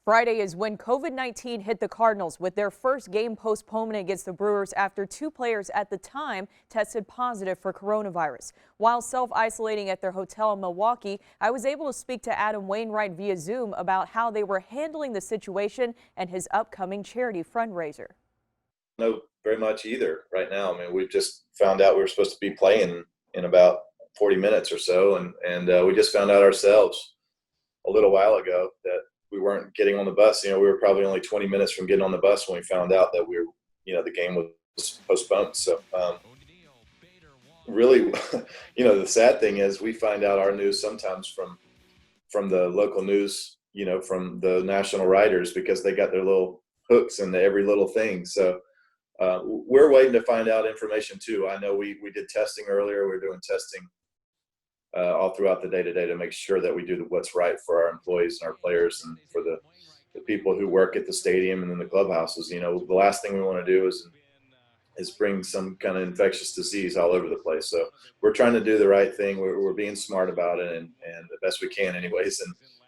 Friday is when COVID-19 hit the Cardinals with their first game postponement against the Brewers after two players at the time tested positive for coronavirus. While self-isolating at their hotel in Milwaukee, I was able to speak to Adam Wainwright via Zoom about how they were handling the situation and his upcoming charity fundraiser. No, very much either right now. I mean, we've just found out we were supposed to be playing in about 40 minutes or so, and we just found out ourselves a little while ago that we weren't getting on the bus. We were probably only 20 minutes from getting on the bus when we found out that the game was postponed. So really, the sad thing is we find out our news sometimes from the local news, from the national writers, because they got their little hooks into every little thing. So we're waiting to find out information too. I know we did testing earlier. We're doing testing all throughout the day today to make sure that we do what's right for our employees and our players and for the people who work at the stadium and in the clubhouses. The last thing we want to do is bring some kind of infectious disease all over the place. So we're trying to do the right thing. We're being smart about it and the best we can anyways.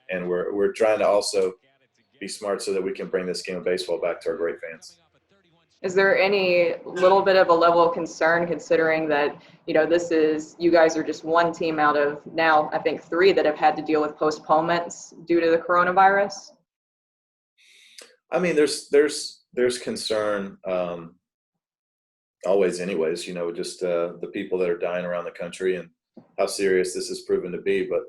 And we're trying to also be smart so that we can bring this game of baseball back to our great fans. Is there any little bit of a level of concern considering that, you guys are just one team out of now, I think, three that have had to deal with postponements due to the coronavirus? I mean, there's concern always anyways, just the people that are dying around the country and how serious this has proven to be. But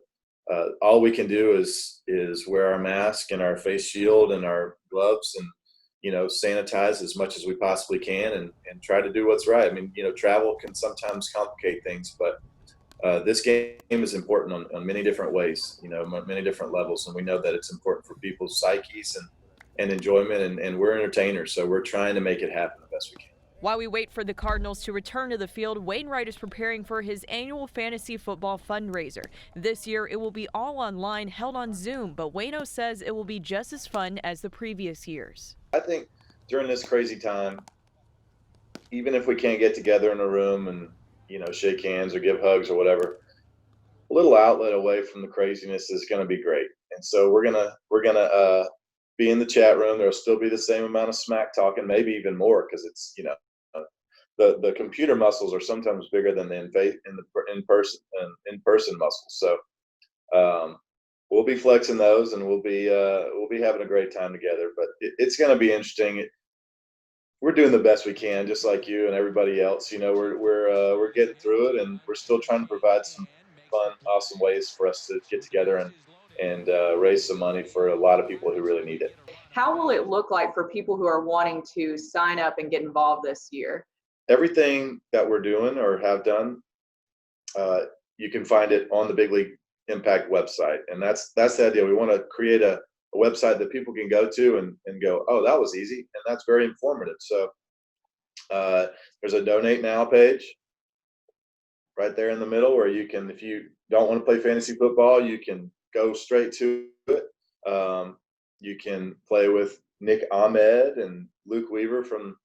all we can do is wear our mask and our face shield and our gloves and sanitize as much as we possibly can and try to do what's right. I mean, travel can sometimes complicate things, but this game is important on many different ways, many different levels. And we know that it's important for people's psyches and enjoyment, and we're entertainers. So we're trying to make it happen the best we can. While we wait for the Cardinals to return to the field, Wainwright is preparing for his annual fantasy football fundraiser. This year, it will be all online, held on Zoom, but Waino says it will be just as fun as the previous years. I think during this crazy time, even if we can't get together in a room and, shake hands or give hugs or whatever, a little outlet away from the craziness is going to be great. And so we're gonna be in the chat room. There'll still be the same amount of smack talking, maybe even more, because it's the computer muscles are sometimes bigger than the in-person muscles. So we'll be flexing those, and we'll be having a great time together. But it's going to be interesting. We're doing the best we can, just like you and everybody else. We're getting through it, and we're still trying to provide some fun, awesome ways for us to get together and raise some money for a lot of people who really need it. How will it look like for people who are wanting to sign up and get involved this year? Everything that we're doing or have done, you can find it on the Big League Impact website, and that's the idea. We want to create a website that people can go to and go, oh, that was easy, and that's very informative. So there's a donate now page right there in the middle where you can, if you don't want to play fantasy football, you can go straight to it. You can play with Nick Ahmed and Luke Weaver from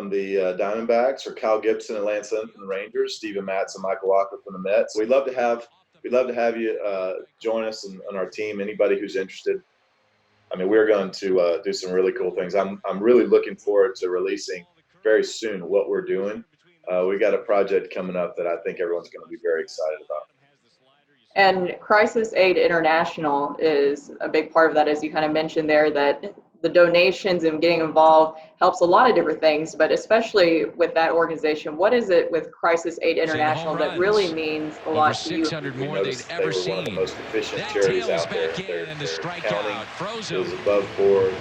the Diamondbacks, or Kyle Gibson and Lance Lynn from the Rangers, Steven Matz and Michael Walker from the Mets. We'd love to have you join us on our team. Anybody who's interested. I mean, we're going to do some really cool things. I'm really looking forward to releasing very soon what we're doing. We got a project coming up that I think everyone's going to be very excited about. And Crisis Aid International is a big part of that, as you kind of mentioned there, that the donations and getting involved helps a lot of different things, but especially with that organization, what is it with Crisis Aid International that really means a lot to you? 600 more they'd ever seen. One of the most efficient that charities tails out there. back in, and the strikeout frozen. Is above board.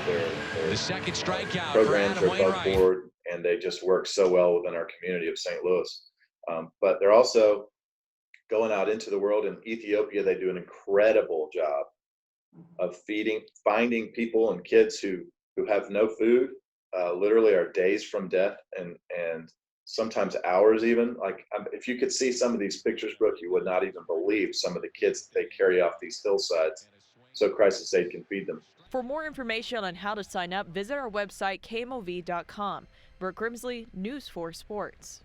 The second strikeout programs for Adam are above Wainwright. board, and they just work so well within our community of St. Louis. But they're also going out into the world. In Ethiopia, they do an incredible job of finding people and kids who have no food, literally are days from death, and sometimes hours even. Like, if you could see some of these pictures, Brooke, you would not even believe some of the kids they carry off these hillsides so Crisis Aid can feed them. For more information on how to sign up, visit our website, KMOV.com. Brooke Grimsley, News 4 Sports.